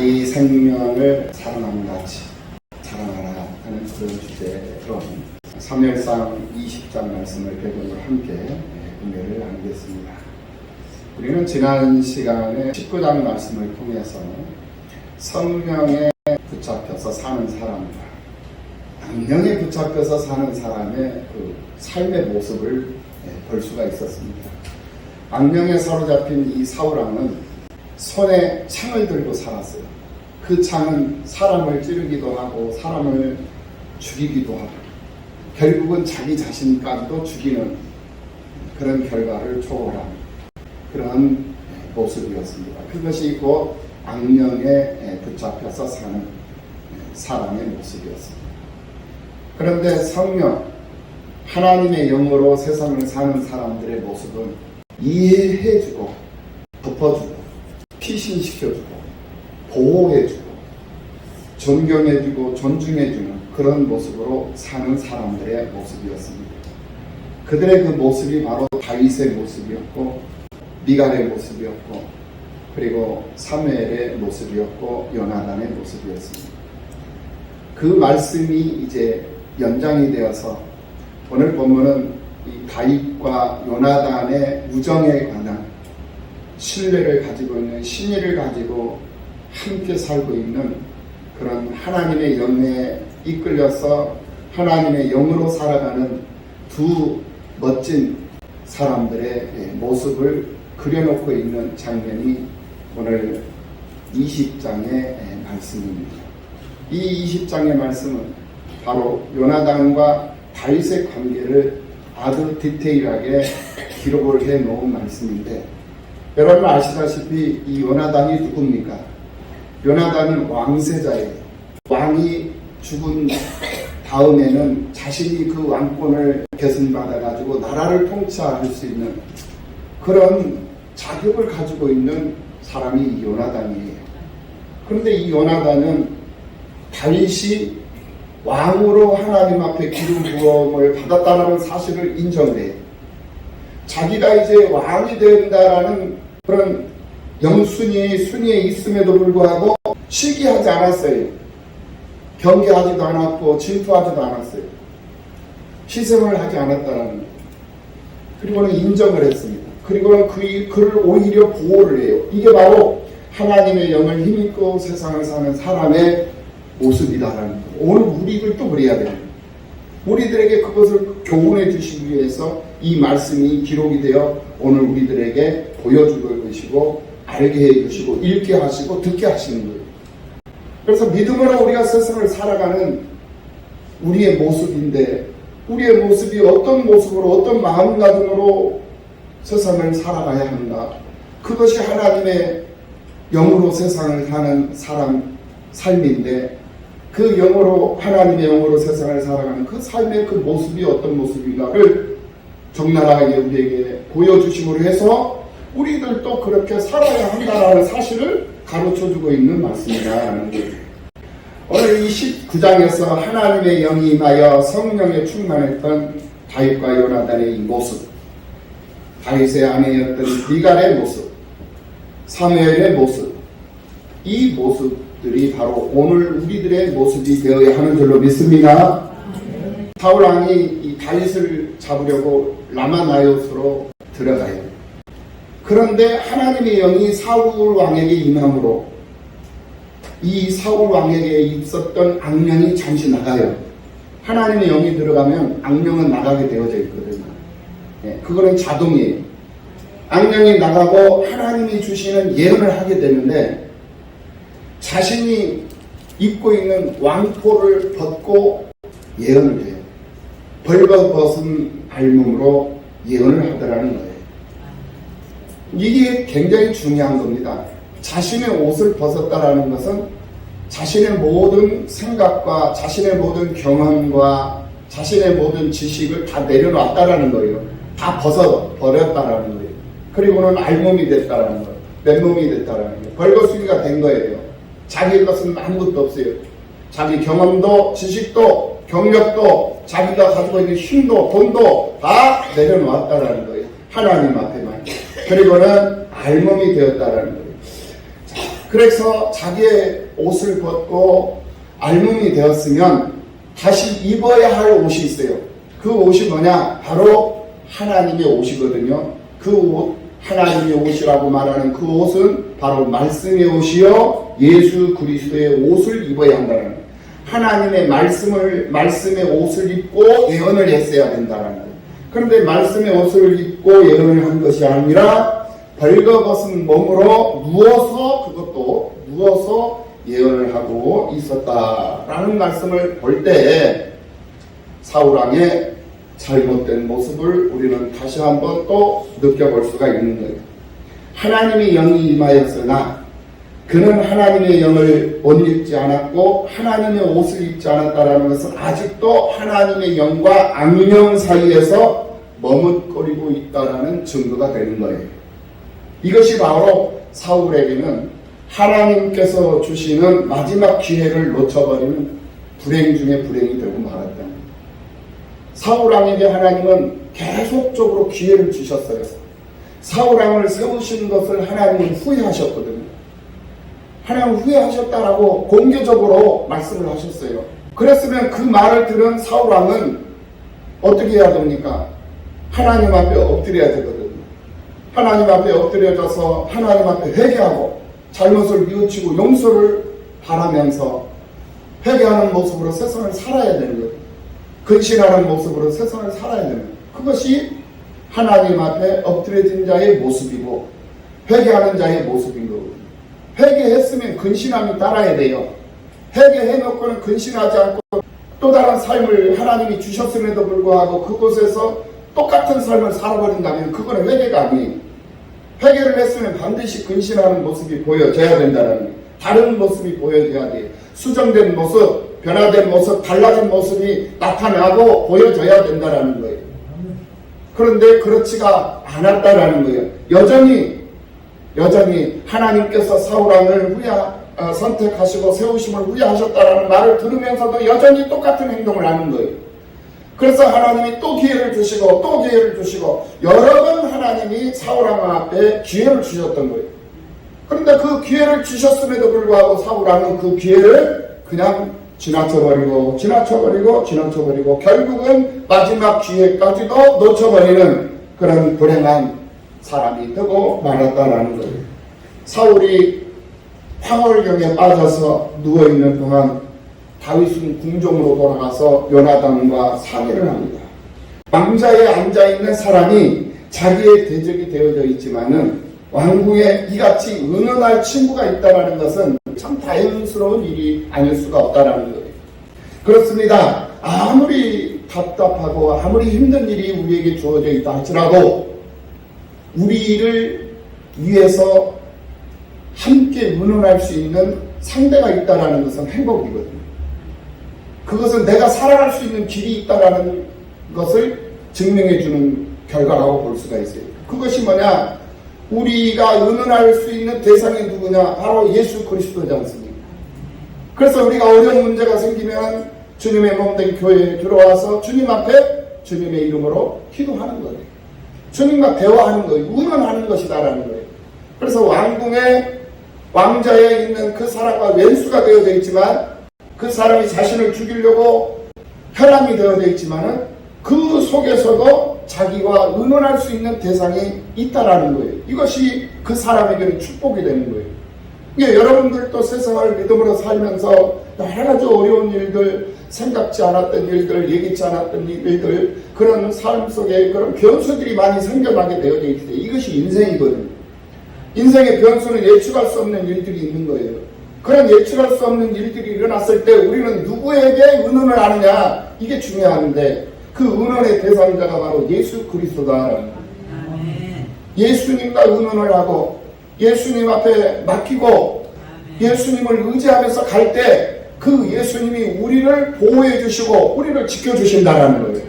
자기 생명을 사랑하는 같이 자랑하라 하는 그런 주제로 사무엘상 20장 말씀을 배경으로 함께 은혜를 나누겠습니다. 우리는 지난 시간에 19장 말씀을 통해서 성령에 붙잡혀서 사는 사람과 악령에 붙잡혀서 사는 사람의 그 삶의 모습을 볼 수가 있었습니다. 악령에 사로잡힌 이 사울왕은 손에 창을 들고 살았어요. 그 창은 사람을 찌르기도 하고 사람을 죽이기도 하고 결국은 자기 자신까지도 죽이는 그런 결과를 초월한 그런 모습이었습니다. 그것이 곧 악령에 붙잡혀서 사는 사람의 모습이었습니다. 그런데 성령, 하나님의 영으로 세상을 사는 사람들의 모습은 이해해주고 덮어주고 피신시켜주고 보호해주고 존경해주고 존중해주는 그런 모습으로 사는 사람들의 모습이었습니다. 그들의 그 모습이 바로 다윗의 모습이었고 미갈의 모습이었고 그리고 사무엘의 모습이었고 요나단의 모습이었습니다. 그 말씀이 이제 연장이 되어서 오늘 본문은 이 다윗과 요나단의 우정에 관한 신뢰를 가지고 있는 신의를 가지고 함께 살고 있는 그런 하나님의 영에 이끌려서 하나님의 영으로 살아가는 두 멋진 사람들의 모습을 그려놓고 있는 장면이 오늘 20장의 말씀입니다. 이 20장의 말씀은 바로 요나단과 다윗의 관계를 아주 디테일하게 기록을 해놓은 말씀인데 여러분 아시다시피 이 요나단이 누굽니까? 요나단은 왕세자예요. 왕이 죽은 다음에는 자신이 그 왕권을 계승받아가지고 나라를 통치할 수 있는 그런 자격을 가지고 있는 사람이 이 요나단이에요. 그런데 이 요나단은 다윗이 왕으로 하나님 앞에 기름 부음을 받았다는 사실을 인정을 해요. 자기가 이제 왕이 된다라는 그런 순위에 있음에도 불구하고 시기하지 않았어요. 경계하지도 않았고 질투하지도 않았어요. 희생을 하지 않았다는 거예요. 그리고는 인정을 했습니다. 그리고는 그를 오히려 보호를 해요. 이게 바로 하나님의 영을 힘입고 세상을 사는 사람의 모습이다라는 거예요. 오늘 우리들도 그래야 돼요. 우리들에게 그것을 교훈해 주시기 위해서 이 말씀이 기록이 되어 오늘 우리들에게 보여주고 계시고 알게 해 주시고 읽게 하시고 듣게 하시는 거예요. 그래서 믿음으로 우리가 세상을 살아가는 우리의 모습인데 우리의 모습이 어떤 모습으로 어떤 마음가짐으로 세상을 살아가야 하는가, 그것이 하나님의 영으로 세상을 사는 사람 삶인데 그 영으로 하나님의 영으로 세상을 살아가는 그 삶의 그 모습이 어떤 모습인가를 적나라하게 우리에게 보여주심으로 해서 우리들도 그렇게 살아야 한다는 사실을 가르쳐주고 있는 말씀이라는 거예요. 오늘 이 19장에서 하나님의 영이 임하여 성령에 충만했던 다윗과 요나단의 이 모습, 다윗의 아내였던 미갈의 모습, 사무엘의 모습, 이 모습들이 바로 오늘 우리들의 모습이 되어야 하는 줄로 믿습니다. 사울왕이 이 다윗을 잡으려고 라마나요스로 들어가요. 그런데 하나님의 영이 사울 왕에게 임함으로 이 사울 왕에게 있었던 악령이 잠시 나가요. 하나님의 영이 들어가면 악령은 나가게 되어져 있거든요. 그거는 자동이에요. 악령이 나가고 하나님이 주시는 예언을 하게 되는데 자신이 입고 있는 왕포를 벗고 예언을 해요. 벌거벗은 알몸으로 예언을 하더라는 거예요. 이게 굉장히 중요한 겁니다. 자신의 옷을 벗었다라는 것은 자신의 모든 생각과 자신의 모든 경험과 자신의 모든 지식을 다 내려놨다라는 거예요. 다 벗어버렸다라는 거예요. 그리고는 알몸이 됐다라는 거예요. 맨몸이 됐다라는 거예요. 벌거숭이가 된 거예요. 자기 것은 아무것도 없어요. 자기 경험도 지식도 경력도 자기가 가지고 있는 힘도 돈도 다 내려놓았다라는 거예요. 하나님 앞에만. 그리고는 알몸이 되었다라는 거예요. 자, 그래서 자기의 옷을 벗고 알몸이 되었으면 다시 입어야 할 옷이 있어요. 그 옷이 뭐냐? 바로 하나님의 옷이거든요. 그 옷, 하나님의 옷이라고 말하는 그 옷은 바로 말씀의 옷이요 예수 그리스도의 옷을 입어야 한다는 거예요. 하나님의 말씀의 옷을 입고 예언을 했어야 된다는 거예요. 그런데 말씀의 옷을 입고 예언을 한 것이 아니라 벌거벗은 몸으로 누워서 예언을 하고 있었다라는 말씀을 볼 때 사울왕의 잘못된 모습을 우리는 다시 한번 또 느껴볼 수가 있는 거예요. 하나님의 영이 임하였으나 그는 하나님의 영을 못 입지 않았고 하나님의 옷을 입지 않았다라는 것은 아직도 하나님의 영과 악령 사이에서 머뭇거리고 있다라는 증거가 되는 거예요. 이것이 바로 사울에게는 하나님께서 주시는 마지막 기회를 놓쳐버리는 불행 중에 불행이 되고 말았다. 사울왕에게 하나님은 계속적으로 기회를 주셨어요. 사울왕을 세우신 것을 하나님은 후회하셨거든요. 하나님 후회하셨다라고 공개적으로 말씀을 하셨어요. 그랬으면 그 말을 들은 사울왕은 어떻게 해야 됩니까? 하나님 앞에 엎드려야 되거든요. 하나님 앞에 엎드려져서 하나님 앞에 회개하고 잘못을 뉘우치고 용서를 바라면서 회개하는 모습으로 세상을 살아야 되는 거예요. 근신하는 모습으로 세상을 살아야 되는 거예요. 그것이 하나님 앞에 엎드려진 자의 모습이고 회개하는 자의 모습인 거거든요. 회개했으면 근신함이 따라야 돼요. 회개해놓고는 근신하지 않고 또 다른 삶을 하나님이 주셨음에도 불구하고 그곳에서 똑같은 삶을 살아버린다면 그거는 회개가 아니에요. 회개를 했으면 반드시 근신하는 모습이 보여져야 된다는 거예요. 다른 모습이 보여져야 돼요. 수정된 모습, 변화된 모습, 달라진 모습이 나타나고 보여져야 된다는 거예요. 그런데 그렇지가 않았다라는 거예요. 여전히 하나님께서 사울왕을 선택하시고 세우심을 후회하셨다라는 말을 들으면서도 여전히 똑같은 행동을 하는 거예요. 그래서 하나님이 또 기회를 주시고 여러 번 하나님이 사울왕 앞에 기회를 주셨던 거예요. 그런데 그 기회를 주셨음에도 불구하고 사울왕은 그 기회를 그냥 지나쳐버리고 결국은 마지막 기회까지도 놓쳐버리는 그런 불행한 사람이 되고 말았다라는 거예요. 사울이 황홀경에 빠져서 누워있는 동안 다윗은 궁정으로 돌아가서 요나단과 상의를 합니다. 왕자에 앉아있는 사람이 자기의 대적이 되어져 있지만은 왕궁에 이같이 은은할 친구가 있다는 것은 참 다행스러운 일이 아닐 수가 없다라는 거예요. 그렇습니다. 아무리 답답하고 아무리 힘든 일이 우리에게 주어져 있다 할지라도 우리를 위해서 함께 은은할 수 있는 상대가 있다는 것은 행복이거든요. 그것은 내가 살아갈 수 있는 길이 있다는 것을 증명해주는 결과라고 볼 수가 있어요. 그것이 뭐냐? 우리가 은은할 수 있는 대상이 누구냐? 바로 예수 그리스도지 않습니까? 그래서 우리가 어려운 문제가 생기면 주님의 몸된 교회에 들어와서 주님 앞에 주님의 이름으로 기도하는 거예요. 주님과 대화하는 거예요. 은은하는 것이다라는 거예요. 그래서 왕자에 있는 그 사람과 왼수가 되어져 있지만 그 사람이 자신을 죽이려고 혈안이 되어져 있지만은 그 속에서도 자기와 의논할 수 있는 대상이 있다라는 거예요. 이것이 그 사람에게는 축복이 되는 거예요. 여러분들도 세상을 믿음으로 살면서 여러 가지 어려운 일들, 생각지 않았던 일들, 예기치 않았던 일들, 그런 삶 속에 그런 변수들이 많이 생겨나게 되어져 있어요. 이것이 인생이거든요. 인생의 변수는 예측할 수 없는 일들이 있는 거예요. 그런 예측할 수 없는 일들이 일어났을 때 우리는 누구에게 의논을 하느냐, 이게 중요한데 그 의논의 대상자가 바로 예수 그리스도다. 예수님과 의논을 하고 예수님 앞에 맡기고 예수님을 의지하면서 갈 때 그 예수님이 우리를 보호해 주시고 우리를 지켜주신다라는 거예요.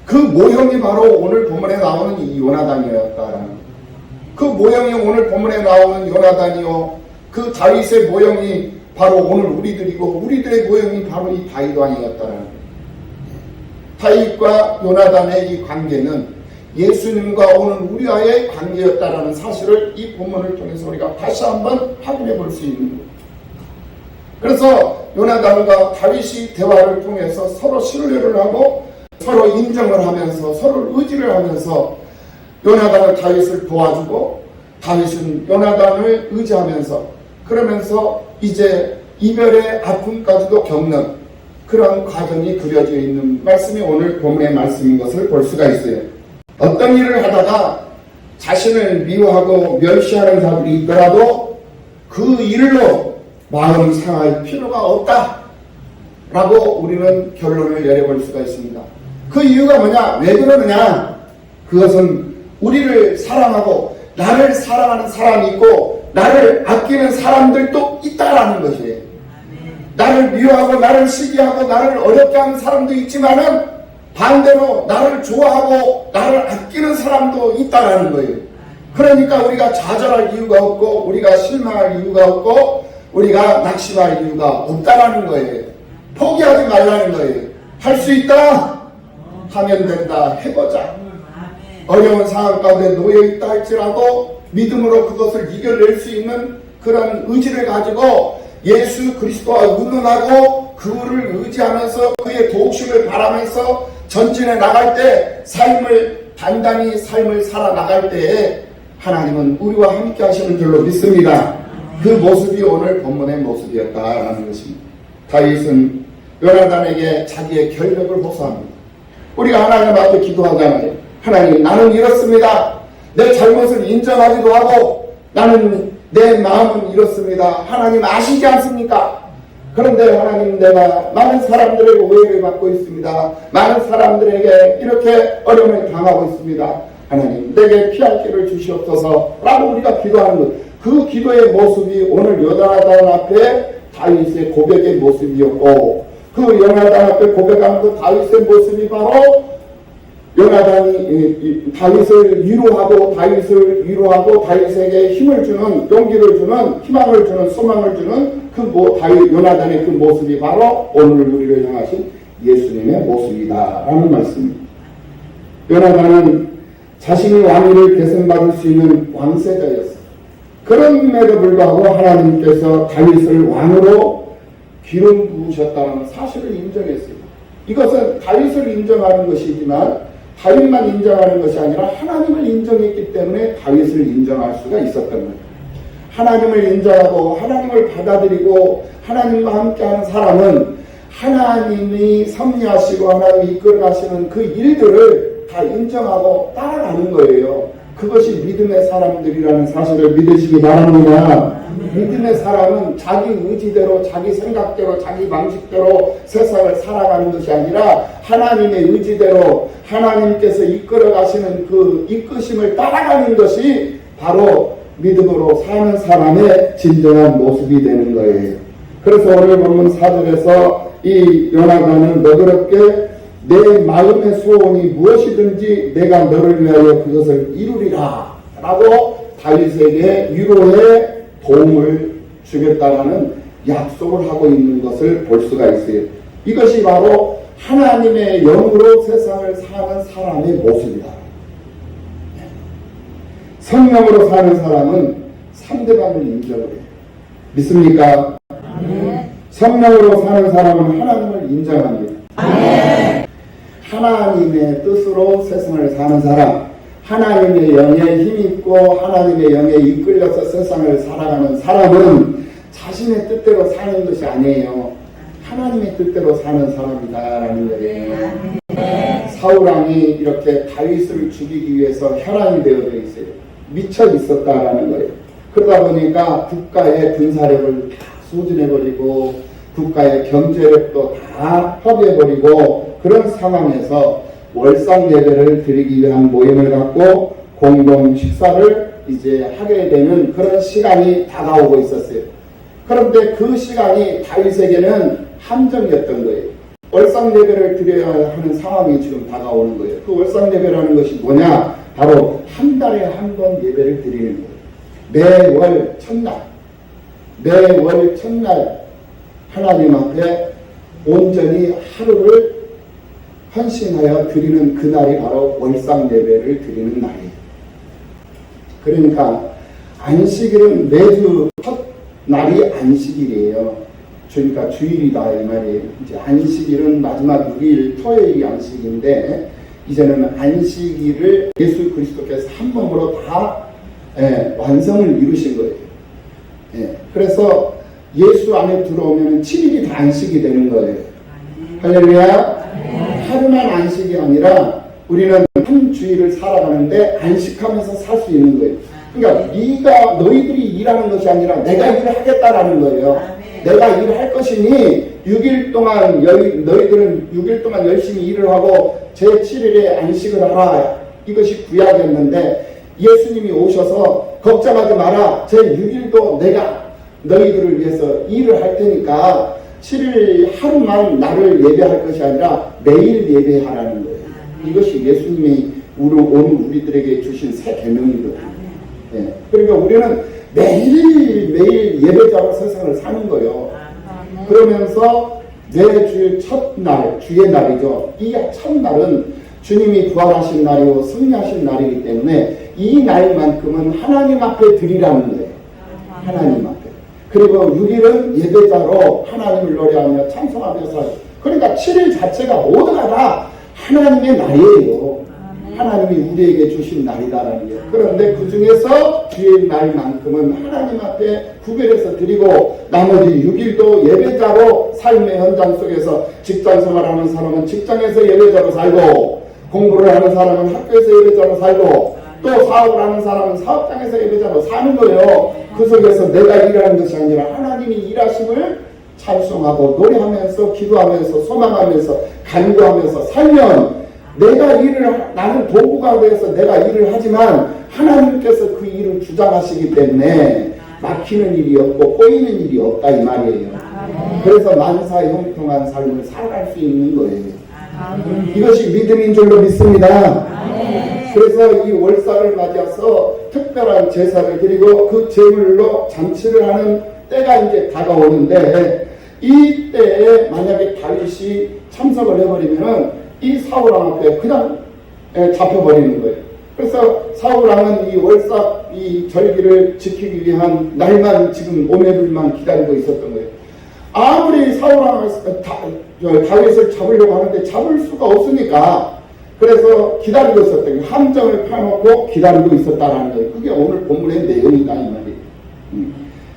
그 모형이 바로 오늘 본문에 나오는 이 요나단이었다라는 거예요. 그 모형이 오늘 본문에 나오는 요나단이요, 그 다윗의 모형이 바로 오늘 우리들이고 우리들의 모형이 바로 이 다윗 왕이었다라는 거예요. 다윗과 요나단의 이 관계는 예수님과 오늘 우리와의 관계였다라는 사실을 이 본문을 통해서 우리가 다시 한번 확인해 볼 수 있는 거예요. 그래서 요나단과 다윗이 대화를 통해서 서로 신뢰를 하고 서로 인정을 하면서 서로 의지를 하면서 요나단은 다윗을 도와주고 다윗은 요나단을 의지하면서 그러면서 이제 이별의 아픔까지도 겪는 그런 과정이 그려져 있는 말씀이 오늘 본문의 말씀인 것을 볼 수가 있어요. 어떤 일을 하다가 자신을 미워하고 멸시하는 자들이 있더라도 그 일로 마음 상할 필요가 없다 라고 우리는 결론을 내려볼 수가 있습니다. 그 이유가 뭐냐? 왜 그러느냐? 그것은 우리를 사랑하고 나를 사랑하는 사람이 있고 나를 아끼는 사람들도 있다라는 것이에요. 나를 미워하고 나를 시기하고 나를 어렵게 하는 사람도 있지만은 반대로 나를 좋아하고 나를 아끼는 사람도 있다라는 거예요. 그러니까 우리가 좌절할 이유가 없고 우리가 실망할 이유가 없고 우리가 낙심할 이유가 없다라는 거예요. 포기하지 말라는 거예요. 할 수 있다 하면 된다. 해보자. 어려운 상황 가운데 놓여있다 할지라도 믿음으로 그것을 이겨낼 수 있는 그런 의지를 가지고 예수 그리스도와 의논하고 그를 의지하면서 그의 도우심을 바라면서 전진해 나갈 때 삶을 단단히 삶을 살아나갈 때에 하나님은 우리와 함께 하시는 줄로 믿습니다. 그 모습이 오늘 본문의 모습이었다라는 것입니다. 다윗은 요나단에게 자기의 결력을 호소합니다. 우리가 하나님 앞에 기도하잖아요. 하나님, 나는 이렇습니다. 내 잘못을 인정하기도 하고 나는 내 마음은 이렇습니다. 하나님 아시지 않습니까? 그런데 하나님, 내가 많은 사람들에게 오해를 받고 있습니다. 많은 사람들에게 이렇게 어려움을 당하고 있습니다. 하나님, 내게 피할 길을 주시옵소서 라고 우리가 기도하는 것, 그 기도의 모습이 오늘 요나단 앞에 다윗의 고백의 모습이었고, 그 요나단 앞에 고백하는 그 다윗의 모습이 바로 요나단이 다윗을 위로하고 다윗에게 힘을 주는, 용기를 주는, 희망을 주는, 소망을 주는 다윗 요나단의 그 모습이 바로 오늘 우리를 향하신 예수님의 모습이다라는 말씀입니다. 요나단은 자신의 왕위를 계승받을 수 있는 왕세자였어요. 그럼에도 불구하고 하나님께서 다윗을 왕으로 기름 부으셨다는 사실을 인정했어요. 이것은 다윗을 인정하는 것이지만 다윗만 인정하는 것이 아니라 하나님을 인정했기 때문에 다윗을 인정할 수가 있었던 거예요. 하나님을 인정하고 하나님을 받아들이고 하나님과 함께하는 사람은 하나님이 섭리하시고 하나님이 이끌어가시는 그 일들을 다 인정하고 따라가는 거예요. 그것이 믿음의 사람들이라는 사실을 믿으시기 바랍니다. 믿음의 사람은 자기 의지대로, 자기 생각대로, 자기 방식대로 세상을 살아가는 것이 아니라 하나님의 의지대로 하나님께서 이끌어 가시는 그 이끄심을 따라가는 것이 바로 믿음으로 사는 사람의 진정한 모습이 되는 거예요. 그래서 오늘 본문 4절에서 이 요나단은 너그럽게 내 마음의 소원이 무엇이든지 내가 너를 위하여 그것을 이루리라 라고 다윗에게 위로의 도움을 주겠다라는 약속을 하고 있는 것을 볼 수가 있어요. 이것이 바로 하나님의 영으로 세상을 사는 사람의 모습이다. 성령으로 사는 사람은 상대방을 인정을 해요. 믿습니까? 성령으로 사는 사람은 하나님을 인정합니다. 하나님의 뜻으로 세상을 사는 사람, 하나님의 영에 힘있고 하나님의 영에 이끌려서 세상을 살아가는 사람은 자신의 뜻대로 사는 것이 아니에요. 하나님의 뜻대로 사는 사람이다라는 거예요. 사울왕이 이렇게 다윗을 죽이기 위해서 혈안이 되어져 있어요. 미쳐 있었다라는 거예요. 그러다 보니까 국가의 군사력을 다 소진해버리고 국가의 경제력도 다 허비해버리고 그런 상황에서 월상 예배를 드리기 위한 모임을 갖고 공동 식사를 이제 하게 되는 그런 시간이 다가오고 있었어요. 그런데 그 시간이 다윗에게는 한정이었던 거예요. 월상 예배를 드려야 하는 상황이 지금 다가오는 거예요. 그 월상 예배라는 것이 뭐냐? 바로 한 달에 한 번 예배를 드리는 거예요. 매월 첫날 하나님 앞에 온전히 하루를 헌신하여 드리는 그날이 바로 월상 예배를 드리는 날이에요. 그러니까 안식일은 매주 첫 날이 안식일이에요. 그러니까 주일이다 이 말이에요. 이제 안식일은 마지막 6일 토요일이 안식인데 이제는 안식일을 예수 그리스도께서 한 몸으로 다 완성을 이루신 거예요. 그래서 예수 안에 들어오면 7일이 다 안식이 되는 거예요. 할렐루야. 하루만 안식이 아니라 우리는 한 주일을 살아가는데 안식하면서 살 수 있는 거예요. 그러니까 너희들이 일하는 것이 아니라 내가 일을 하겠다라는 거예요. 내가 일을 할 것이니 6일 동안 너희들은 6일 동안 열심히 일을 하고 제7일에 안식을 하라. 이것이 구약이었는데 예수님이 오셔서 걱정하지 마라. 제6일도 내가 너희들을 위해서 일을 할 테니까 7일 하루만 나를 예배할 것이 아니라 매일 예배하라는 거예요. 이것이 예수님이 오늘 우리들에게 주신 새 계명이거든요. 그러니까 우리는 매일 예배자로 세상을 사는 거예요. 그러면서 매주 첫날, 주의 날이죠. 이 첫날은 주님이 부활하신 날이고 승리하신 날이기 때문에 이 날만큼은 하나님 앞에 드리라는 거예요. 하나님 앞에. 그리고 6일은 예배자로 하나님을 노래하며 찬송하면서, 그러니까 7일 자체가 모두가 다 하나님의 날이에요. 하나님이 우리에게 주신 날이다라는 거예요. 그런데 그 중에서 주일 날만큼은 하나님 앞에 구별해서 드리고 나머지 6일도 예배자로 삶의 현장 속에서 직장 생활하는 사람은 직장에서 예배자로 살고, 공부를 하는 사람은 학교에서 예배자로 살고, 또 사업을 하는 사람은 사업장에서 예배자로 사는 거예요. 그 속에서 내가 일하는 것이 아니라 하나님이 일하심을 찬송하고 노래하면서 기도하면서 소망하면서 간구하면서 살면 나는 도구가 돼서 내가 일을 하지만 하나님께서 그 일을 주장하시기 때문에 막히는 일이 없고 꼬이는 일이 없다 이 말이에요. 그래서 만사 형통한 삶을 살아갈 수 있는 거예요. 이것이 믿음인 줄로 믿습니다. 그래서 이 월삭을 맞아서 특별한 제사를 드리고 그 제물로 잔치를 하는 때가 이제 다가오는데, 이 때에 만약에 다윗이 참석을 해버리면은 이 사울왕 앞에 그냥 잡혀버리는 거예요. 그래서 사울왕은 이 월삭 이 절기를 지키기 위한 날만 지금 오매불만 기다리고 있었던 거예요. 아무리 사울왕을 다윗을 잡으려고 하는데 잡을 수가 없으니까 그래서 기다리고 있었던 거예요. 함정을 펴놓고 기다리고 있었다라는 거예요. 그게 오늘 본문의 내용이다 이 말이에요.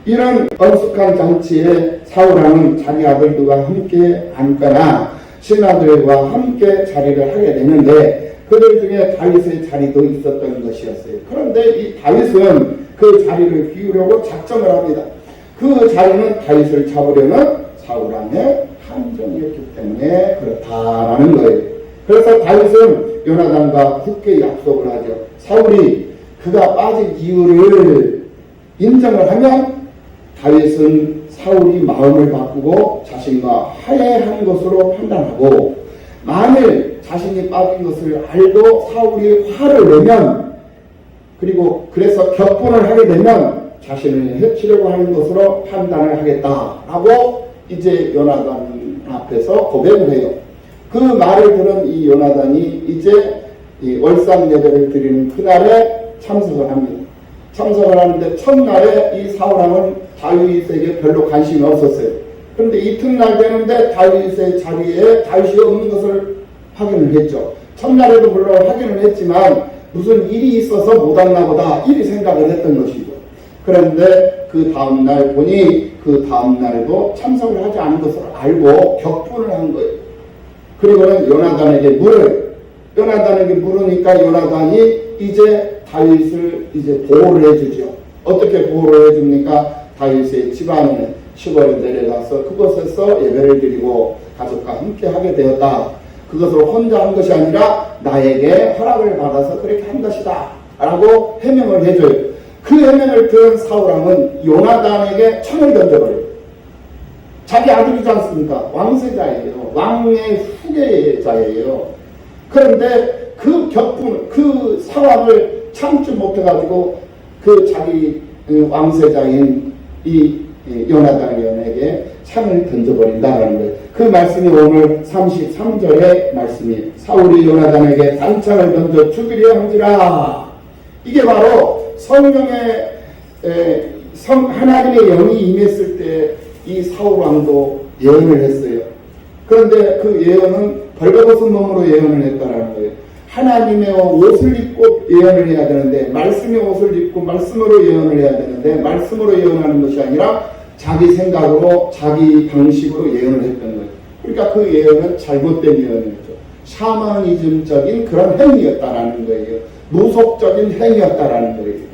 이런 엄숙한 잔치에 사울왕은 자기 아들들과 함께 앉거나 신하들과 함께 자리를 하게 되는데 그들 중에 다윗의 자리도 있었던 것이었어요. 그런데 이 다윗은 그 자리를 비우려고 작정을 합니다. 그 자리는 다윗을 잡으려는 사울왕의 함정이었기 때문에 그렇다라는 거예요. 그래서 다윗은 요나단과 굳게 약속을 하죠. 사울이 그가 빠진 이유를 인정을 하면 다윗은 사울이 마음을 바꾸고 자신과 화해한 것으로 판단하고, 만일 자신이 빠진 것을 알고 사울이 화를 내면, 그리고 그래서 격분을 하게 되면 자신을 해치려고 하는 것으로 판단을 하겠다라고 이제 요나단 앞에서 고백을 해요. 그 말을 들은 이 요나단이 이제 이 월상 예배를 드리는 그날에 참석을 합니다. 참석을 하는데 첫날에 이 사울왕은 다윗에게 별로 관심이 없었어요. 그런데 이튿날 되는데 다윗의 자리에 다윗이 없는 것을 확인을 했죠. 첫날에도 물론 확인을 했지만 무슨 일이 있어서 못 왔나 보다 이리 생각을 했던 것이죠. 그런데 그 다음날 보니 그 다음날도 참석을 하지 않은 것을 알고 격분을 한 거예요. 그리고는 요나단에게 물으니까 요나단이 이제 다윗을 이제 보호를 해주죠. 어떻게 보호를 해줍니까? 다윗의 집안에 시골에 내려가서 그곳에서 예배를 드리고 가족과 함께 하게 되었다. 그것을 혼자 한 것이 아니라 나에게 허락을 받아서 그렇게 한 것이다 라고 해명을 해줘요. 그 해명을 들은 사울왕은 요나단에게 총을 던져버려요. 자기 아들이지 않습니까? 왕세자예요. 왕의 후계자예요. 그런데 그 격분, 그 상황을 참지 못해가지고 그 자기 왕세자인 이 요나단에게 창을 던져버린다라는 거예요. 그 말씀이 오늘 33절의 말씀이에요. 사울이 요나단에게 단창을 던져 죽이려 한지라. 이게 바로 성령의 하나님의 영이 임했을 때 이 사울 왕도 예언을 했어요. 그런데 그 예언은 벌거벗은 몸으로 예언을 했다라는 거예요. 하나님의 옷을 입고 예언을 해야 되는데, 말씀의 옷을 입고 말씀으로 예언을 해야 되는데, 말씀으로 예언하는 것이 아니라 자기 생각으로 자기 방식으로 예언을 했던 거예요. 그러니까 그 예언은 잘못된 예언이었죠. 샤머니즘적인 그런 행위였다라는 거예요. 무속적인 행위였다라는 거예요.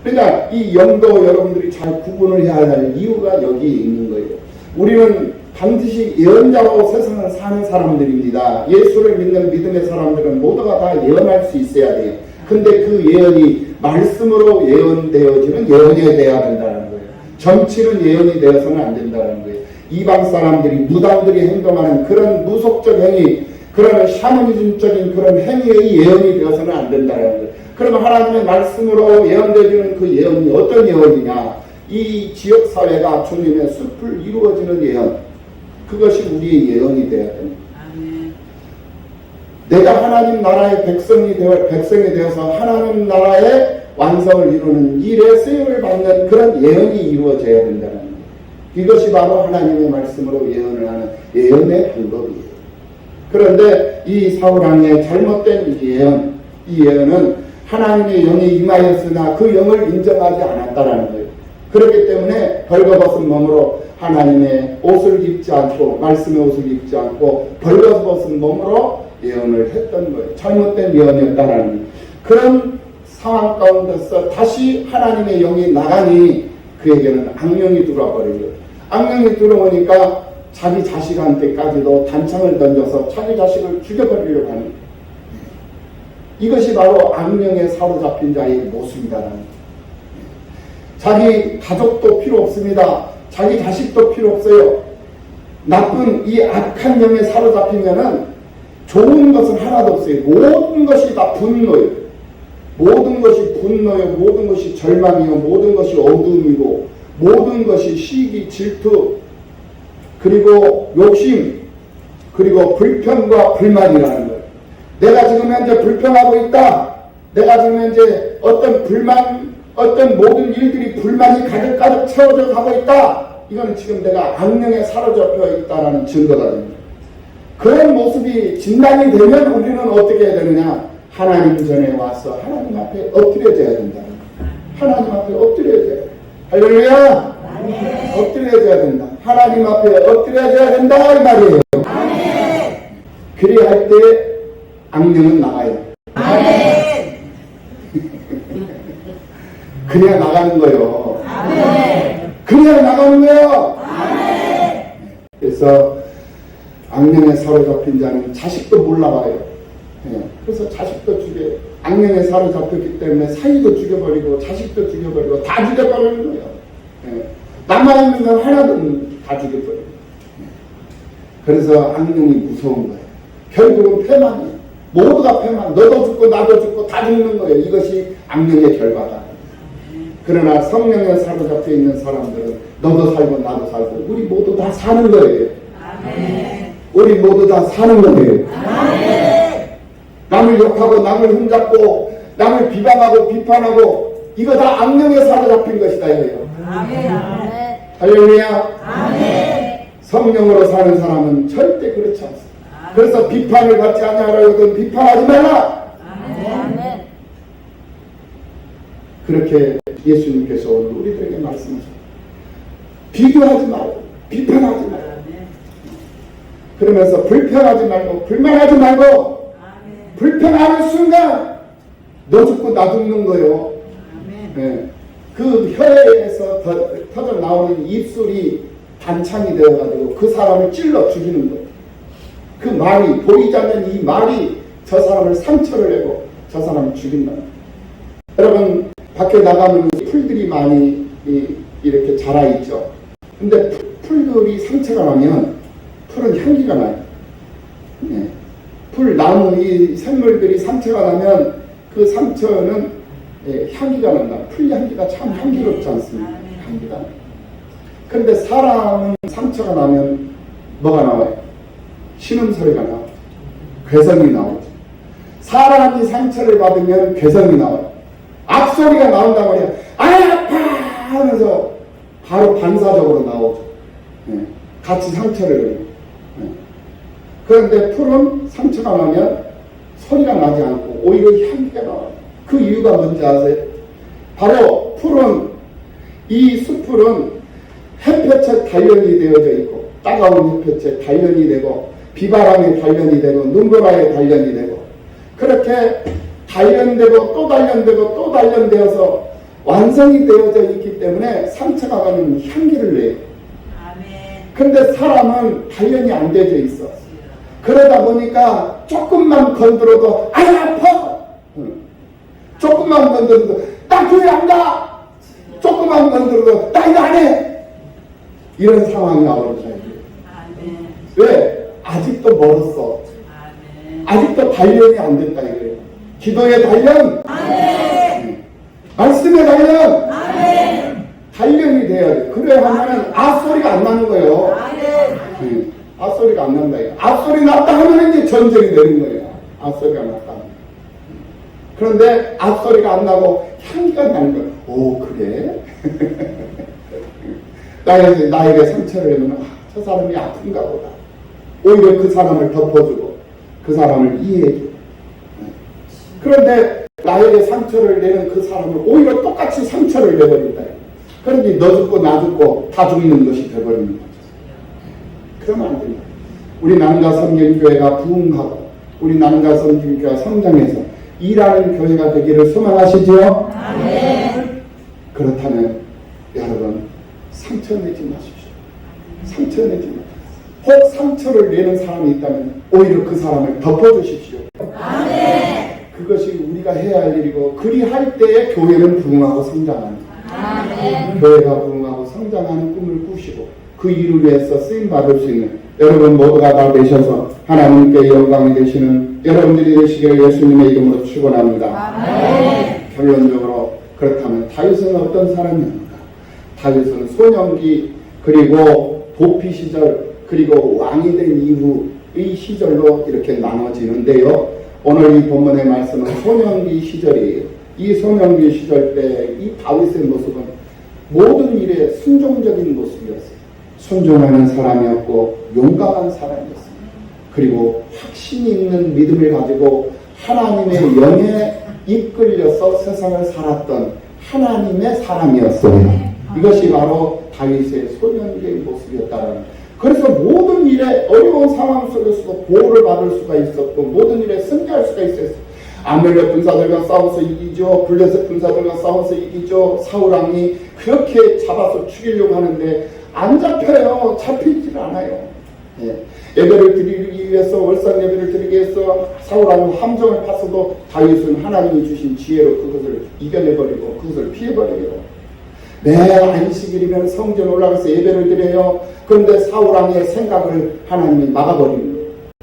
그러니까 이 영도 여러분들이 잘 구분을 해야 할 이유가 여기 있는 거예요. 우리는 반드시 예언자로 세상을 사는 사람들입니다. 예수를 믿는 믿음의 사람들은 모두가 다 예언할 수 있어야 돼요. 근데 그 예언이 말씀으로 예언되어지는 예언이 되어야 된다는 거예요. 정치는 예언이 되어서는 안 된다는 거예요. 이방 사람들이, 무당들이 행동하는 그런 무속적 행위, 그런 샤머니즘적인 그런 행위의 예언이 되어서는 안 된다는 거예요. 그러면 하나님의 말씀으로 예언되어지는 그 예언이 어떤 예언이냐? 이 지역사회가 주님의 숲을 이루어지는 예언, 그것이 우리의 예언이 되어야 됩니다. 내가 하나님 나라의 백성이 되어서 하나님 나라의 완성을 이루는 일에 쓰임을 받는 그런 예언이 이루어져야 된다는 거예요. 이것이 바로 하나님의 말씀으로 예언을 하는 예언의 방법이에요. 그런데 이 사울왕의 잘못된 이 예언은 하나님의 영이 임하였으나 그 영을 인정하지 않았다라는 거예요. 그렇기 때문에 벌거벗은 몸으로 하나님의 옷을 입지 않고, 말씀의 옷을 입지 않고 벌거벗은 몸으로 예언을 했던 거예요. 잘못된 예언이었다라는 거예요. 그런 상황 가운데서 다시 하나님의 영이 나가니 그에게는 악령이 들어와 버린 거예요. 악령이 들어오니까 자기 자식한테까지도 단창을 던져서 자기 자식을 죽여버리려고 하는 거예요. 이것이 바로 악령에 사로잡힌 자의 모습이다라는 거예요. 자기 가족도 필요 없습니다. 자기 자식도 필요 없어요. 나쁜 이 악한 영에 사로잡히면은 좋은 것은 하나도 없어요. 모든 것이 다 분노예요. 모든 것이 분노요. 모든 것이 절망이요. 모든 것이 어둠이고, 모든 것이 시기, 질투, 그리고 욕심, 그리고 불평과 불만이라는 거예요. 내가 지금 현재 불평하고 있다. 내가 지금 현재 어떤 불만, 어떤 모든 일들이 불만이 가득가득 채워져 가고 있다. 이건 지금 내가 악령에 사로잡혀 있다라는 증거가 됩니다. 그런 모습이 진단이 되면 우리는 어떻게 해야 되느냐? 하나님 전에 와서 하나님 앞에 엎드려져야 된다. 하나님 앞에 엎드려져야 된다. 할렐루야! 엎드려져야 된다. 하나님 앞에 엎드려져야 된다 이 말이에요. 그래야 할 때 악령은 나가요. 그래야 나가는 거예요. 그래야 나가는 거예요. 그래서 악령에 사로잡힌 자는 자식도 몰라봐요. 그래서 자식도 죽여요. 악령에 사로잡혔기 때문에 사위도 죽여버리고 자식도 죽여버리고 다 죽여버리는 거예요. 남아 있는 건 하나도 다 죽여버려요. 그래서 악령이 무서운 거예요. 결국은 패망이에요. 모두가 패망. 너도 죽고 나도 죽고 다 죽는 거예요. 이것이 악령의 결과다. 그러나 성령에 사로잡혀 있는 사람들은 너도 살고 나도 살고 우리 모두 다 사는 거예요. 우리 모두 다 사는 거예요. 남을 욕하고 남을 흠잡고 남을 비방하고 비판하고 이거 다 악령에 사로잡힌 것이다 이거예요. 할렐루야. 성령으로 사는 사람은 절대 그렇지 않습니다. 그래서 비판을 받지 않냐라거든 비판하지 말라. 그렇게 예수님께서 오늘 우리들에게 말씀하셨습니다. 비교하지 말고 비판하지 말고 그러면서 불평하지 말고 불만하지 말고 불평하는 순간 너 죽고 나 죽는 거요. 네. 그 혀에서 터져 나오는 입술이 단창이 되어가지고 그 사람을 찔러 죽이는 거예요. 그 말이 보이지 않는 이 말이 저 사람을 상처를 내고 저 사람을 죽인다. 여러분 밖에 나가면 풀들이 많이 이렇게 자라있죠. 근데 풀들이 상처가 나면 풀은 향기가 나요. 네. 풀, 나무, 이 생물들이 상처가 나면 그 상처는 향기가 난다. 풀 향기가 참 향기롭지 않습니까? 향기가 나요. 그런데 사람은 상처가 나면 뭐가 나와요? 신음소리가 나와요. 괴성이 나오죠. 사람이 상처를 받으면 괴성이 나와요. 악소리가 나온단 말이야. 아파! 하면서 바로 반사적으로 나오죠. 네. 같이 상처를 해요. 네. 그런데 풀은 상처가 나면 소리가 나지 않고 오히려 향기가 나와요. 그 이유가 뭔지 아세요? 바로 풀은, 이 숲풀은 햇볕에 단련이 되어져 있고 따가운 햇볕에 단련이 되고 비바람에 단련이 되고 눈보라에 단련이 되고 그렇게 단련되고 또 단련되고 또 단련되어서 완성이 되어져 있기 때문에 상처가 가는 향기를 내요. 근데 사람은 단련이 안 되어져 있어. 그러다 보니까 조금만 건드려도 아이 아파. 조금만 건드려도 나 교회 안 가. 조금만 건드려도 나 이거 안 해. 이런 상황이 나오죠. 왜? 아직도 멀었어. 아직도 단련이 안 됐다 이거예요. 기도의 단련, 말씀의 단련, 단련이 돼야 돼. 그래야 하면은 소리가 안 나는 거예요. 소리가 안 난다. 소리 났다 하면 이제 전쟁이 되는 거예요. 소리가 났다. 그런데 소리가 안 나고 향기가 나는 거예요. 오, 그래? 나에게 상처를 내면 저 사람이 아픈가 보다. 오히려 그 사람을 덮어주고 그 사람을 이해해주고. 그런데 나에게 상처를 내는 그 사람을 오히려 똑같이 상처를 내버린다. 그런데 너 죽고 나 죽고 다 죽는 것이 되어버리는 거죠. 그러면 안 됩니다. 우리 남가 성경교회가 부흥하고 우리 남가 성경교회가 성장해서 일하는 교회가 되기를 소망하시지요? 그렇다면 여러분 상처 내지 마십시오. 상처 내지 마십시오. 혹 상처를 내는 사람이 있다면 오히려 그 사람을 덮어주십시오. 그것이 우리가 해야 할 일이고 그리할 때에 교회는 부흥하고 성장합니다. 교회가 부흥하고 성장하는 꿈을 꾸시고 그 일을 위해서 쓰임받을 수 있는 여러분 모두가 다 되셔서 하나님께 영광이 되시는 여러분들이 되시기를 예수님의 이름으로 축원합니다. 결론적으로 그렇다면 다윗은 어떤 사람입니까? 다윗은 소년기 그리고 도피 시절 그리고 왕이 된 이후의 시절로 이렇게 나눠지는데요. 오늘 이 본문의 말씀은 소년기 시절이에요. 이 소년기 시절 때 이 다윗의 모습은 모든 일에 순종적인 모습이었어요. 순종하는 사람이었고 용감한 사람이었습니다. 그리고 확신이 있는 믿음을 가지고 하나님의 영에 이끌려서 세상을 살았던 하나님의 사람이었어요. 이것이 바로 다윗의 소년기의 모습이었다는. 그래서 모든 일에 어려운 상황 속에서도 보호를 받을 수가 있었고 모든 일에 승리할 수가 있었어요. 아멜렉 군사들과 싸워서 이기죠. 블레셋 군사들과 싸워서 이기죠. 사울왕이 그렇게 잡아서 죽이려고 하는데 안 잡혀요. 잡히질 않아요. 예배를 드리기 위해서 월상 예배를 드리기 위해서 사울왕은 함정을 팠어도 다윗은 하나님이 주신 지혜로 그것을 이겨내버리고 그것을 피해버려요. 네, 안식일이면 성전 올라가서 예배를 드려요. 그런데 사울왕의 생각을 하나님이 막아버립니다.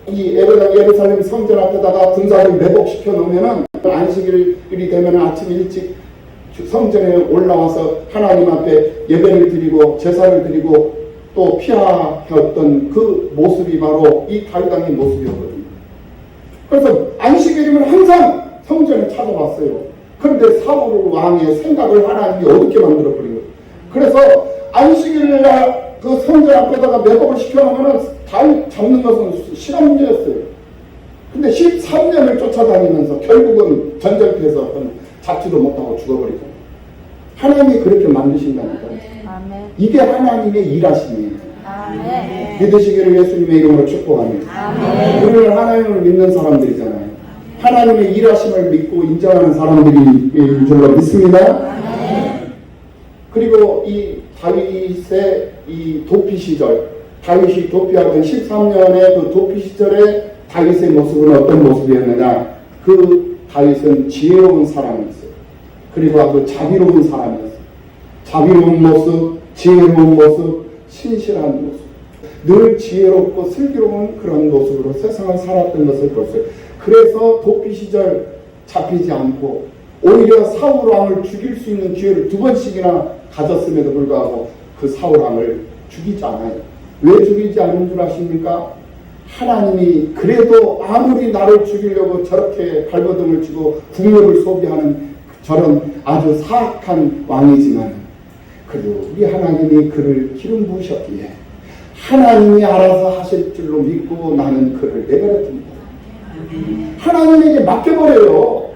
이 예루살렘 성전 앞에다가 군사를 매복시켜 놓으면은 안식일이 되면 아침 일찍 성전에 올라와서 하나님 앞에 예배를 드리고 제사를 드리고 또 피하였던 그 모습이 바로 이 다윗 왕의 모습이었거든요. 그래서 안식일이면 항상 성전에 찾아왔어요. 그런데 사울 왕의 생각을 하나님이 어둡게 만들어버린 거예요. 그래서 안식일날 그 성전 앞에다가 매복을 시켜놓으면 다윗 잡는 것은 시간 문제였어요. 근데 13년을 쫓아다니면서 결국은 전쟁터에서 잡지도 못하고 죽어버리고 하나님이 그렇게 만드신다니까. 이게 하나님의 일하심이에요. 믿으시기를 예수님의 이름으로 축복합니다. 우리는 하나님을 믿는 사람들이잖아요. 하나님의 일하심을 믿고 인정하는 사람들인 줄로 믿습니다. 그리고 이 다윗의 이 도피 시절, 다윗이 도피하던 13년의 그 도피 시절에 다윗의 모습은 어떤 모습이었느냐? 그 다윗은 지혜로운 사람이었어요. 그리고 아주 자비로운 사람이었어요. 자비로운 모습, 지혜로운 모습, 신실한 모습, 늘 지혜롭고 슬기로운 그런 모습으로 세상을 살았던 것을 봤어요. 그래서 도피 시절 잡히지 않고 오히려 사울 왕을 죽일 수 있는 기회를 2번씩이나 가졌음에도 불구하고 그 사울왕을 죽이지 않아요. 왜 죽이지 않은 줄 아십니까? 하나님이 그래도 아무리 나를 죽이려고 저렇게 발버둥을 치고 국력을 소비하는 저런 아주 사악한 왕이지만 그래도 우리 하나님이 그를 기름 부으셨기에 하나님이 알아서 하실 줄로 믿고 나는 그를 내버려둡니다. 하나님에게 맡겨버려요.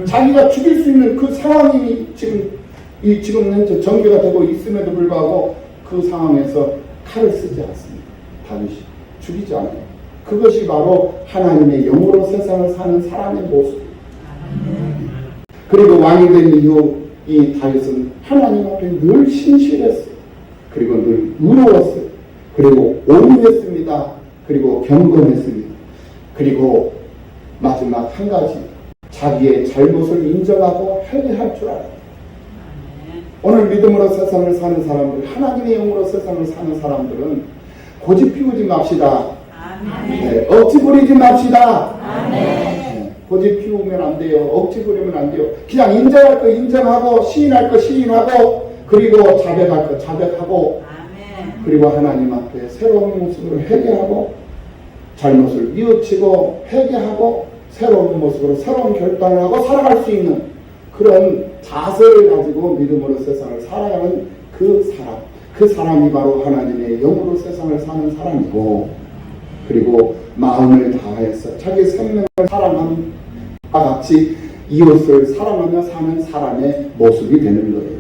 자기가 죽일 수 있는 그 상황이 지금 현재 전개가 되고 있음에도 불구하고 그 상황에서 칼을 쓰지 않습니다. 다윗이 죽이지 않아요. 그것이 바로 하나님의 영으로 세상을 사는 사람의 모습입니다. 그리고 왕이 된 이후 이 다윗은 하나님 앞에 늘 신실했어요. 그리고 늘 의로웠어요. 그리고 온유했습니다. 그리고 경건했습니다. 그리고 마지막 한 가지, 자기의 잘못을 인정하고 회개할 줄 알아요. 오늘 믿음으로 세상을 사는 사람들, 하나님의 영으로 세상을 사는 사람들은 고집 피우지 맙시다. 네, 억지 부리지 맙시다. 네, 고집 피우면 안 돼요. 억지 부리면 안 돼요. 그냥 인정할 거 인정하고 시인할 거 시인하고 그리고 자백할 거 자백하고 그리고 하나님 앞에 새로운 모습으로 회개하고 잘못을 뉘우치고 회개하고 새로운 모습으로 새로운 결단을 하고 살아갈 수 있는 그런 자세를 가지고 믿음으로 세상을 살아가는 그 사람이 바로 하나님의 영으로 세상을 사는 사람이고, 그리고 마음을 다해서 자기 생명을 사랑함과 같이 이웃을 사랑하며 사는 사람의 모습이 되는 거예요.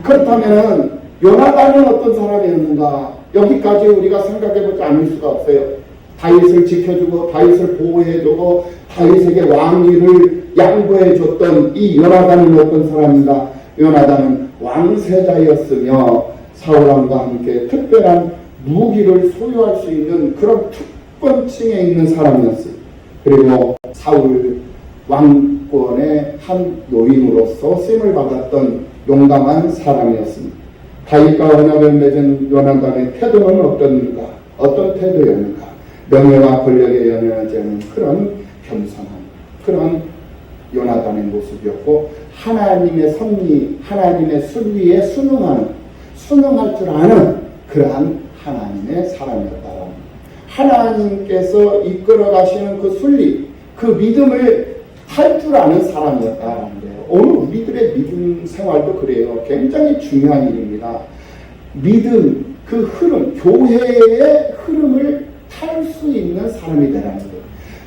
그렇다면 요나단은 어떤 사람이었는가? 여기까지 우리가 생각해보지 않을 수가 없어요. 다윗을 지켜주고 다윗을 보호해주고 다윗에게 왕위를 양보해줬던 이 요나단은 어떤 사람인가? 요나단은 왕세자였으며 사울왕과 함께 특별한 무기를 소유할 수 있는 그런 특권층에 있는 사람이었어요. 그리고 사울 왕권의 한 요인으로서 쓰임을 받았던 용감한 사람이었습니다. 다윗과 언약을 맺은 요나단의 태도는 어떤가? 어떤 태도였는가? 명예와 권력에 연연하지 않은 그런 겸손한 그런 요나단의 모습이었고, 하나님의 섭리, 하나님의 순리에 순응할 줄 아는 그러한 하나님의 사람이었다. 하나님께서 이끌어 가시는 그 순리, 그 믿음을 할 줄 아는 사람이었다는데요. 오늘 우리들의 믿음 생활도 그래요. 굉장히 중요한 일입니다. 믿음, 그 흐름, 교회의 흐름을 탈 수 있는 사람이 되라는 거예요.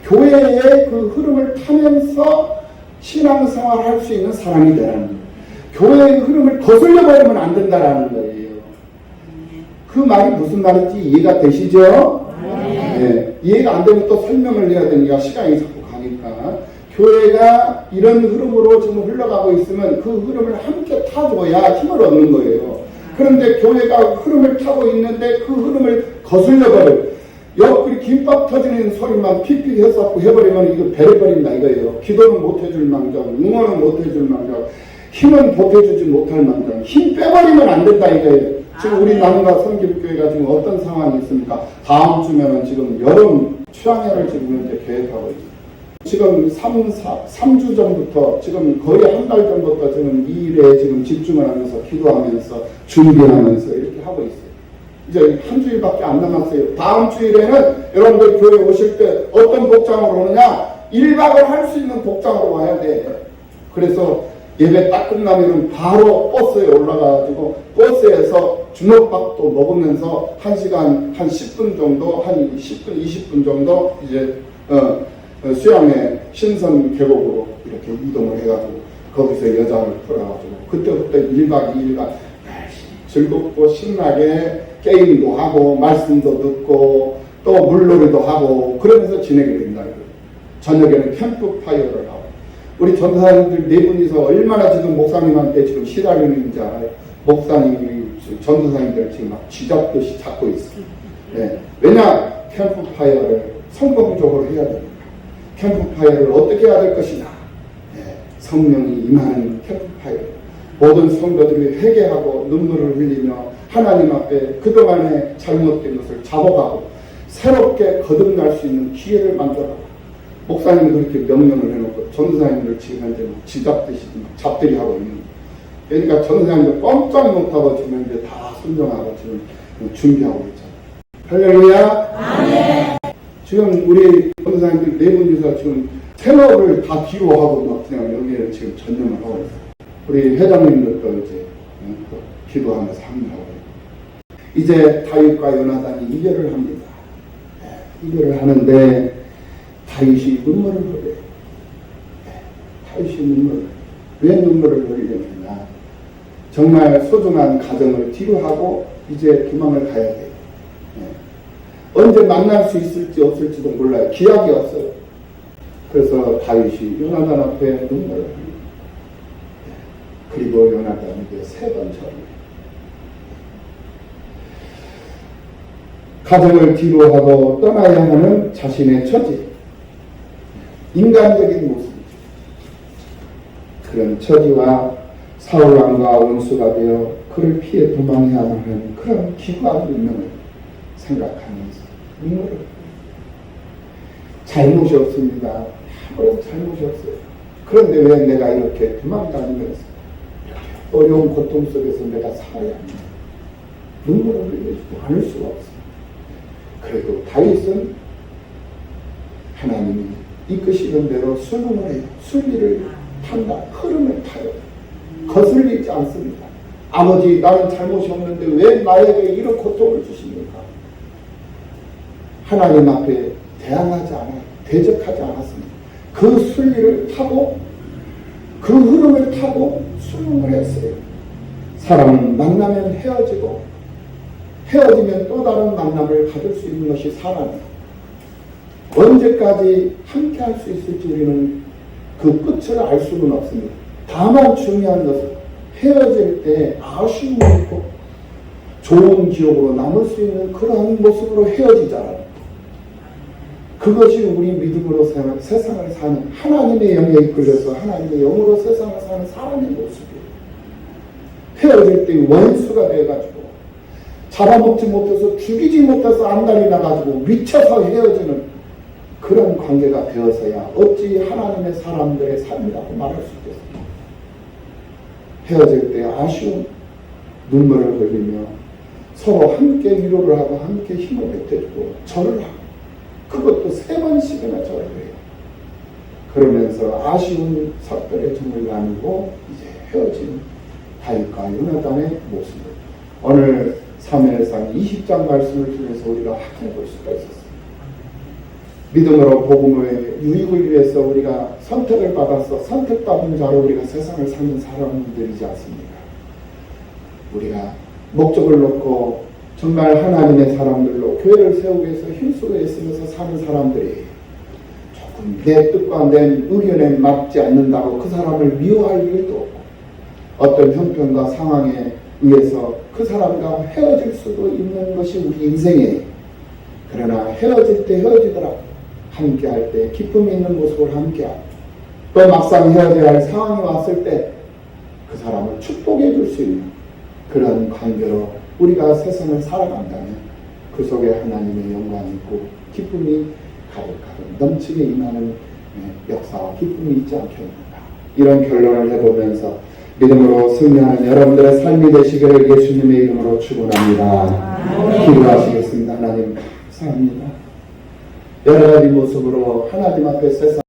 교회의 그 흐름을 타면서 신앙생활을 할 수 있는 사람이 되라는 거예요. 교회의 흐름을 거슬려 버리면 안 된다라는 거예요. 그 말이 무슨 말인지 이해가 되시죠? 네. 이해가 안 되면 또 설명을 해야 되니까 시간이 자꾸 가니까, 교회가 이런 흐름으로 지금 흘러가고 있으면 그 흐름을 함께 타줘야 힘을 얻는 거예요. 그런데 교회가 흐름을 타고 있는데 그 흐름을 거슬려 버려. 옆구리 김밥 터지는 소리만 픽픽 해서 해버리면 이거 배려버린다 이거예요. 기도는 못 해줄 망정, 응원은 못 해줄 망정, 힘은 보태주지 못할 망정, 힘 빼버리면 안 된다 이거예요. 지금 우리 남과 성길교회가 지금 어떤 상황이 있습니까? 다음 주면은 지금 여름 추앙회를 지금 이제 계획하고 있습니다. 지금 3주 전부터 지금 거의 한 달 전부터 지금 이 일에 지금 집중을 하면서 기도하면서 준비하면서 이렇게 하고 있어요. 이제 한 주일밖에 안 남았어요. 다음 주일에는 여러분들 교회 오실 때 어떤 복장으로 오느냐? 1박을 할 수 있는 복장으로 와야 돼. 그래서 예배 딱 끝나면 바로 버스에 올라가가지고 버스에서 주먹밥도 먹으면서 1시간 한 10분 정도, 한 10분, 20분 정도 이제 수양의 신선 계곡으로 이렇게 이동을 해가지고 거기서 여자를 풀어가지고 그때부터 1박 2일간 즐겁고 신나게 게임도 하고 말씀도 듣고 또 물놀이도 하고 그러면서 지내게 된다. 저녁에는 캠프파이어를 하고, 우리 전도사님들 4분이서 얼마나 지금 목사님한테 지금 시달리는지 알아요. 목사님이 전도사님들 지금 막 쥐잡듯이 잡고 있어요. 네. 왜냐? 캠프파이어를 성공적으로 해야 됩니다. 캠프파이어를 어떻게 해야 될 것이냐? 네. 성령이 임하는 캠프파이어. 모든 성도들이 회개하고 눈물을 흘리며 하나님 앞에 그동안의 잘못된 것을 잡아가고 새롭게 거듭날 수 있는 기회를 만들어가고, 목사님이 그렇게 명령을 해놓고 전도사님들 지금 현재 쥐잡듯이 잡들이 하고 있는 거예요. 그러니까 전사님도 꼼짝 못하고 지금 이제 다 순종하고 지금 준비하고 있잖아요. 할렐루야. 아멘. 지금 우리 전사님들 네 분이서 지금 생업을 다 뒤로 하고 막 그냥 여기에 지금 전념을 하고 있어요. 우리 회장님들도 이제 기도하면서 합류하고 이제 다윗과 요나단이 이별을 합니다. 이별을 하는데 다윗이 눈물을 흘려요. 다윗이 왜 눈물을 흘리느냐? 정말 소중한 가정을 뒤로 하고 이제 도망을 가야 돼요. 언제 만날 수 있을지 없을지도 몰라요. 기약이 없어요. 그래서 다윗이 요나단 앞에 눈물을 흘려요. 그리고 요나단에게 3번 절해요. 가정을 뒤로 하고 떠나야 하는 자신의 처지, 인간적인 모습이죠. 그런 처지와 사울왕과 원수가 되어 그를 피해 도망해야 하는 그런 기구한 운명을 생각하면서 눈물을 흘려요. 잘못이 없습니다. 아무런 잘못이 없어요. 그런데 왜 내가 이렇게 도망다니면서 이렇게 어려운 고통 속에서 내가 살아야 하냐. 눈물을 흘리지 않을 수가 없어요. 그래도 다윗은 하나님이 이끄시는 대로 순응을 해요. 순리를 탄다. 흐름을 타요. 거슬리지 않습니다. 아버지, 나는 잘못이 없는데 왜 나에게 이런 고통을 주십니까? 하나님 앞에 대항하지 않아요. 대적하지 않았습니다. 그 순리를 타고 그 흐름을 타고 순응을 했어요. 사람은 만나면 헤어지고 헤어지면 또 다른 만남을 가질 수 있는 것이 사람이에요. 언제까지 함께 할 수 있을지 우리는 그 끝을 알 수는 없습니다. 다만 중요한 것은 헤어질 때 아쉬움이 있고 좋은 기억으로 남을 수 있는 그러한 모습으로 헤어지잖아요. 그것이 우리 믿음으로 세상을 사는 하나님의 영에 이끌려서 하나님의 영으로 세상을 사는 사람의 모습이에요. 헤어질 때 원수가 돼가지고 잡아먹지 못해서 죽이지 못해서 안달이 나가지고 미쳐서 헤어지는 그런 관계가 되어서야 어찌 하나님의 사람들의 삶이라고 말할 수 있겠습니까? 헤어질 때 아쉬운 눈물을 흘리며 서로 함께 위로를 하고 함께 힘을 보태주고 절을 하고 그것도 3번씩이나 절을 해요. 그러면서 아쉬운 삭별의 정을 나누고 이제 헤어진 다윗과 요나단의 모습을 오늘 사무엘상 20장 말씀을 통해서 우리가 확인해 볼 수가 있었습니다. 믿음으로 복음의 유익을 위해서 우리가 선택을 받아서 선택받은 자로 우리가 세상을 사는 사람들이지 않습니까? 우리가 목적을 놓고 정말 하나님의 사람들로 교회를 세우기 위해서 힘쓰고 애쓰면서 사는 사람들이 조금 내 뜻과 내 의견에 맞지 않는다고 그 사람을 미워할 일도 없고 어떤 형편과 상황에 의해서 그 사람과 헤어질 수도 있는 것이 우리 인생이에요. 그러나 헤어질 때 헤어지더라도 함께 할 때 기쁨이 있는 모습을 함께 하고 또 막상 헤어져야 할 상황이 왔을 때 그 사람을 축복해 줄 수 있는 그런 관계로 우리가 세상을 살아간다면 그 속에 하나님의 영광이 있고 기쁨이 가득가득 넘치게 임하는 역사와 기쁨이 있지 않겠는가. 이런 결론을 해보면서 믿음으로 승리하는 여러분들의 삶이 되시기를 예수님의 이름으로 축원합니다. 기도하시겠습니다. 하나님 감사합니다. 여러 가지 모습으로 하나님 앞에 세상